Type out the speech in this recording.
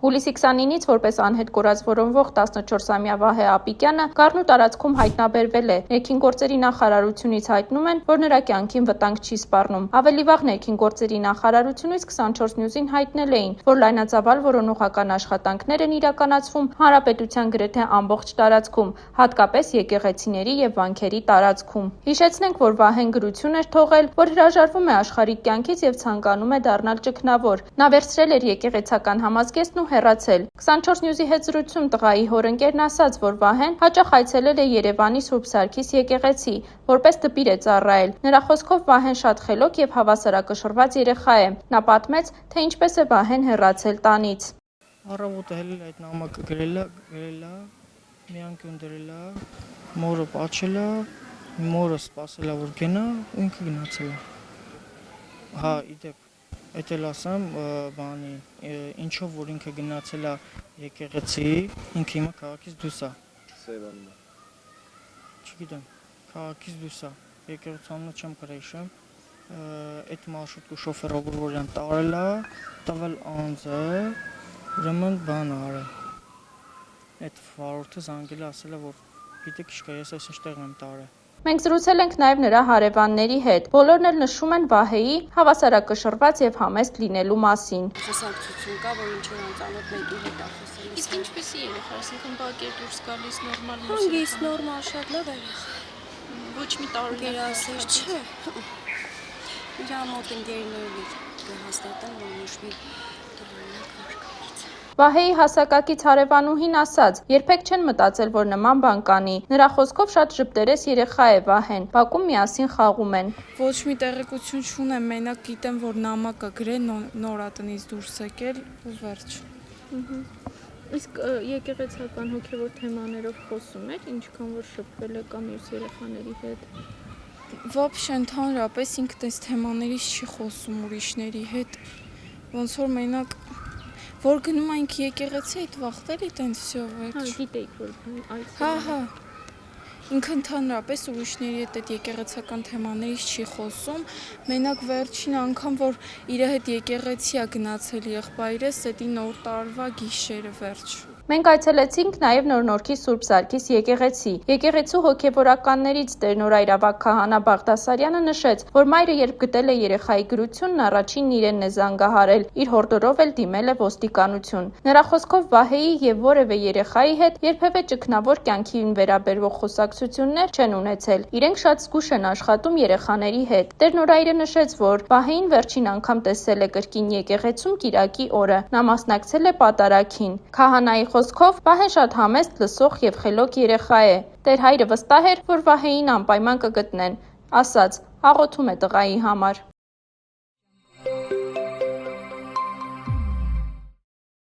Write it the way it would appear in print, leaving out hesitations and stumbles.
Հուլիսի 29-ից որպես անհետ կորած որոնվող 14-ամյա Վահե Ապիկյանը Գառնու տարածքում հայտնաբերվել է։ Ներքին գործերի նախարարությունից հայտնում են, որ նրա կյանքին վտանգ չի սպառնում։ Ավելի վաղ ներքին գործերի նախարարությունից 24 News-ին հայտնել էին, որ լայնածավալ որոնողական աշխատանքներ են իրականացվում հանրապետության գրեթե ամբողջ տարածքում, հատկապես եկեղեցիների եւ վանքերի տարածքում։ Հիշեցնենք, որ Վահեն գրություն էր թողել, որ հրաժարվում է աշխարհիկ կյանքից եւ ցանկանում է դառնալ ճգնավոր։ Նա վերցրել էր եկեղեցական համազգեստն ու հեռացել։ 24 News-ի հետ զրույցում տղայի հորընկերն ասաց, որ Վահեն հաճախ այցելել է Երևանի Սուրբ Սարգիս եկեղեցի, որպես դպիր է ծառայել։ Նրա խոսքով Վահեն շատ խելոք եւ հավասարակշռված երեխա է։ Նա պատմեց, թե ինչպես է Վահեն հեռացել տանից։ Առավոտը հելել այդ նամակը գրելա, մի անկյուն դրելա, մորը պատչելա, մորը սպասելա, որ գնա, ու ինքը գնացել է։ Հա, իդեպ, այդ էլ ասեմ, բանի, ինչով որ ինքը գնացել է եկեղեցի, ինքը հիմա քաղաքից դուրս է։ Սևանում է։ Չգիտեմ, քաղաքից դուրս է, եկեղեցանունը չեմ կրեշեմ, այդ մարշրուտկու շոֆերը Գրիգորյան տարել է, տվել անձը, ուրեմն բան արել։ Այդ վարորդը զանգել է, ասել է, որ գիտեք ինչ կա, ես այստեղ եմ տարել։ Մենք զրուցել ենք նաև նրա հարևանների հետ։ Բոլորն էլ նշում են Վահեի հավասարակշռված եւ համեստ լինելու մասին։ Խոսակցություն կա, որ ինչ-որ անծանոթ մեկի հետ է խոսել։ Իսկ ինչպեսի երեխա, այսինքն բակեր դուրս գալիս նորմալ հանգիստ, նորմալ, շատ լավ է։ Ոչ մի տարօրինակ ասել չէ։ Իր մոտ ընկերներով կհաստատեն, որ ոչ մի Վահեի հասակակից հարևանուհին ասաց. երբեք չեն մտածել, որ նման բան կանի։ Նրա խոսքով շատ ժպտերես երեխա է Վահեն։ Բակում միասին խաղում են։ Ոչ մի տեղեկություն չունեմ, մենակ գիտեմ, որ նամակը գրել նորատնից դուրս եկել ու վերջ։ Իսկ եկեղեցական հոգևոր թեմաներով խոսում եք, ինչքան որ շփվել է կամ մյուս երեխաների հետ։ Вообще ընդհանրապես ինքն այս թեմաներից չի խոսում ուրիշների հետ։ Ոնց որ մենակ որ գնում այնք եկեղեցի այդ վախտելի տենց всё վերջ։ Հա, գիտեիք, որ այց։ Հա։ Ինքը ընդհանրապես ուրիշների հետ այդ եկեղեցական թեմաներից չի խոսում, մենակ վերջին անգամ որ իր հետ եկեղեցի է գնացել եղբայրս, դա նոր տարվա գիշերը վերջ։ Մենք այցելեցինք նաև Նորնորքի Սուրբ Սարգիս եկեղեցի։ Եկեղեցու հոգևորականներից տերնորայրավակ քահանա Բաղդասարյանը նշեց, որ մայրը երբ գտել է երեխայի գրությունն, առաջինն իրենն է զանգահարել, իր հորդորով էլ դիմել է ոստիկանություն։ Նրա խոսքով Վահեի եւ որևէ երեխայի հետ երբևէ ճգնավոր կյանքին վերաբերող խոսակցություններ չեն ունեցել։ Իրենք շատ զգուշ են աշխատում երեխաների հետ։ Տերնորայրը նշեց, որ Վահեին վերջին անգամ տեսել է կրկին եկեղեցում Կիրակի օրը։ Նա մասնակցել է պատարագին։ Քահանայի խոսքով Վահեն շատ համեստ, լսող եւ խելոք երեխա է։ Տեր հայրը վստահ էր, որ Վահեին անպայման կգտնեն, ասաց, աղոթում է տղայի համար։